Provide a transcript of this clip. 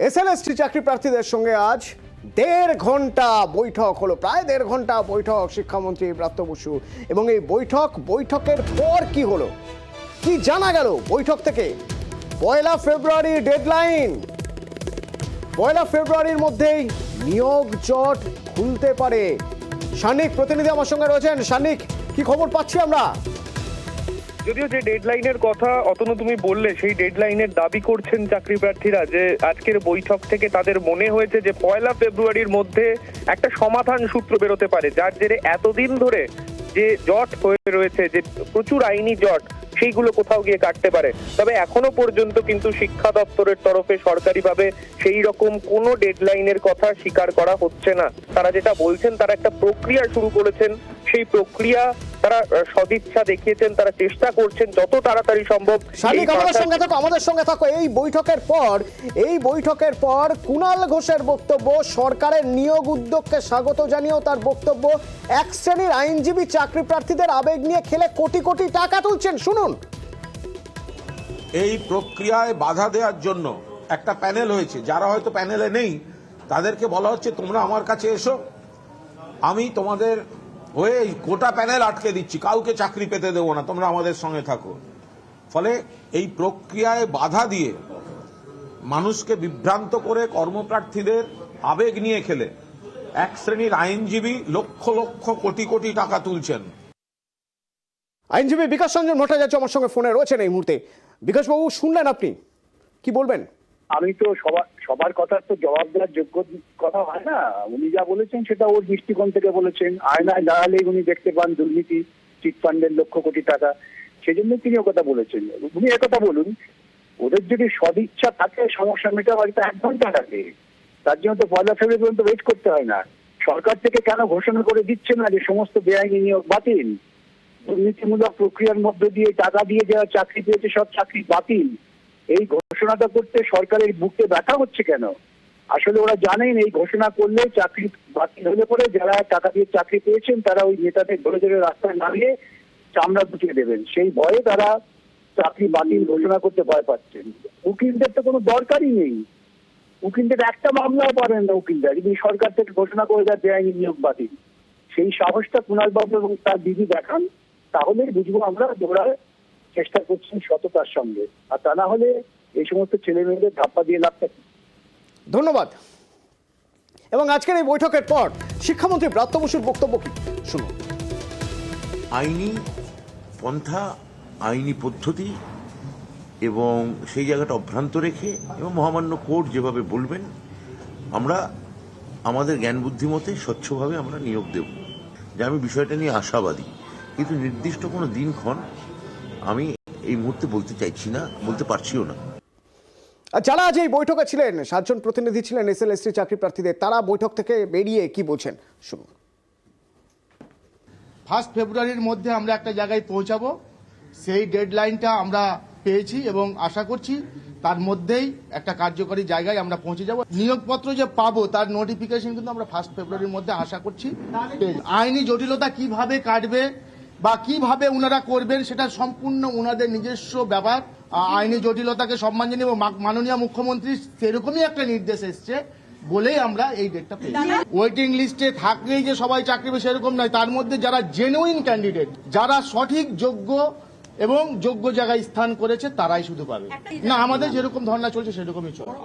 SLST চাকরি প্রার্থীদের সঙ্গে আজ 1.5 ঘন্টা বৈঠক হলো, প্রায় 1.5 ঘন্টা বৈঠক শিক্ষামন্ত্রী ব্রাত্য বসু। এবং এই বৈঠকের পর কি হলো, কি জানা গেল বৈঠক থেকে? 1 ফেব্রুয়ারি ডেডলাইন, 1 ফেব্রুয়ারির মধ্যেই নিয়োগ জট খুলতে পারে। সানিক প্রতিনিধি আমার সঙ্গে রয়েছেন। সানিক, কি খবর পাচ্ছি আমরা? যদিও যে ডেডলাইনের কথা অতনু তুমি বললে, সেই ডেডলাইনের দাবি করছেন চাকরি প্রার্থীরা যে আজকের বৈঠক থেকে তাদের মনে হয়েছে যে 1 ফেব্রুয়ারির মধ্যে একটা সমাধান সূত্র বেরোতে পারে, যার জেরে এতদিন ধরে যে জট হয়ে রয়েছে, যে প্রচুর আইনি জট, সেইগুলো কোথাও গিয়ে কাটতে পারে। তবে এখনো পর্যন্ত কিন্তু শিক্ষা দপ্তরের তরফে সরকারিভাবে সেই রকম কোনো ডেডলাইনের কথা স্বীকার করা হচ্ছে না। তারা যেটা বলছেন, তারা একটা প্রক্রিয়া শুরু করেছেন, সেই প্রক্রিয়া তারা সদিচ্ছা দেখিয়েছেন, তারা চেষ্টা করছেন যত তাড়াতাড়ি সম্ভব। আমাদের সঙ্গে থাকো। এই বৈঠকের পর কুণাল ঘোষের বক্তব্য, সরকারের নিয়োগ উদ্যোগকে স্বাগত জানিয়েও তার বক্তব্য, এক শ্রেণীর আইনজীবী চাকরি প্রার্থীদের আবেগ নিয়ে খেলে কোটি কোটি টাকা তুলছেন। শুনুন। এই প্রক্রিয়ায় বাধা দেওয়ার জন্য একটা প্যানেল হয়েছে, যারা হয়তো প্যানেলে নেই তাদেরকে বলা হচ্ছে তোমরা আমার কাছে এসো, আমি তোমাদের হয়ে গোটা প্যানেল আটকে দিচ্ছি, কাউকে চাকরি পেতে দেবো না, তোমরা আমাদের সঙ্গে থাকো। ফলে এই প্রক্রিয়ায় বাধা দিয়ে মানুষকে বিভ্রান্ত করে কর্মপ্রার্থীদের আবেগ নিয়ে খেলে এক শ্রেণীর আইনজীবী লক্ষ লক্ষ কোটি কোটি টাকা তুলছেন। আইনজীবী বিকাশ রঞ্জন ভট্টাচার্য আমার সঙ্গে ফোনে রয়েছেন এই মুহূর্তে। বিকাশ বাবু, শুনলেন, আপনি কি বলবেন? আমি তো সবার কথা তো জবাব দেওয়ার যোগ্য কথা হয় না। উনি যা বলেছেন সেটা ওর দৃষ্টিকোণ থেকে বলেছেন। আয়নায় দাঁড়ালেই উনি দেখতে পান দুর্নীতি, চিটফান্ডের লক্ষ কোটি টাকা, সেজন্য তিনি ও কথা বলেছেন। উনি একথা বলুন, ওদের যদি সদিচ্ছা থাকে সমস্যা মেটাবার, হয়তো 1 ঘন্টা লাগে। তার জন্য তো 1 ফেব্রুয়ারি পর্যন্ত ওয়েট করতে হয় না। সরকার থেকে কেন ঘোষণা করে দিচ্ছে না যে সমস্ত বেআইনি নিয়োগ বাতিল, দুর্নীতিমূলক প্রক্রিয়ার মধ্য দিয়ে টাকা দিয়ে যারা চাকরি পেয়েছে সব চাকরি বাতিল? এই ঘোষণাটা করতে সরকারের বুকে ব্যথা হচ্ছে কেন? আসলে ওরা জানেন এই ঘোষণা করলে চাকরি বাতিল হলে পরে যারা টাকা দিয়ে চাকরি পেয়েছেন তারা ওই নেতাদের ধরে ধরে রাস্তায় নামিয়ে চামড়া গুটিয়ে দেবেন, সেই ভয়ে তারা চাকরি বাতিল ঘোষণা করতে ভয় পাচ্ছেন। উকিলদের তো কোনো দরকারই নেই, উকিলদের একটা মামলাও পারেন না উকিলরা, যদি সরকার থেকে ঘোষণা করে দেয় বেআইনি নিয়োগ বাতিল। সেই সাহসটা কুণাল বাবু এবং তার দিদি দেখান, তাহলে বুঝবো আমরা ওরা চেষ্টা করছেন সততার সঙ্গে। আর তা না হলে এই সমস্ত ছেলে মেয়েদের ধাপ্পা দিয়ে লাভ থাকে। ধন্যবাদ। এবং আজকের এই বৈঠকের পর শিক্ষামন্ত্রী ব্রাত্য বসুর বক্তব্য কি শুনুন। আইনি পন্থা, আইনি পদ্ধতি এবং সেই জায়গাটা অভ্রান্ত রেখে এবং মহামান্য কোর্ট যেভাবে বলবেন আমরা আমাদের জ্ঞান বুদ্ধি মতে স্বচ্ছভাবে আমরা নিয়োগ দেব, যে আমি বিষয়টা নিয়ে আশাবাদী। কিন্তু নির্দিষ্ট কোনো দিনক্ষণ আমি এই মুহূর্তে বলতে চাইছি না, বলতে পারছিও না। যারা আজ এই বৈঠকে ছিলেন, 7 জন প্রতিনিধি ছিলেন এসএলএসটি চাকরি প্রার্থীদের, তারা বৈঠক থেকে বেরিয়ে কি বলছেন শুনুন। 1 ফেব্রুয়ারির মধ্যে আমরা একটা জায়গায় পৌঁছাবো, সেই ডেডলাইনটা আমরা পেয়েছি এবং আশা করছি তার মধ্যেই একটা কার্যকরী জায়গায় আমরা পৌঁছে যাব। নিয়োগপত্র যে পাবো তার নোটিফিকেশন কিন্তু আমরা 1 ফেব্রুয়ারির মধ্যে আশা করছি। আইনি জটিলতা কিভাবে কাটবে বা কিভাবে ওনারা করবেন সেটা সম্পূর্ণ ওনাদের নিজস্ব ব্যাপার। আইনি জটিলতাকে সম্মান জানিয়ে মাননীয় মুখ্যমন্ত্রী সেরকমই একটা নির্দেশ এসছে বলেই আমরা এই ডেটটা পেয়েছি। ওয়েটিং লিস্টে থাকলেই যে সবাই চাকরি পেয়ে সেরকম নয়, তার মধ্যে যারা জেনুইন ক্যান্ডিডেট, যারা সঠিক যোগ্য এবং যোগ্য জায়গায় স্থান করেছে তারাই শুধু পাবে না। আমাদের যেরকম ধর্ণা চলছে সেরকমই চলবে।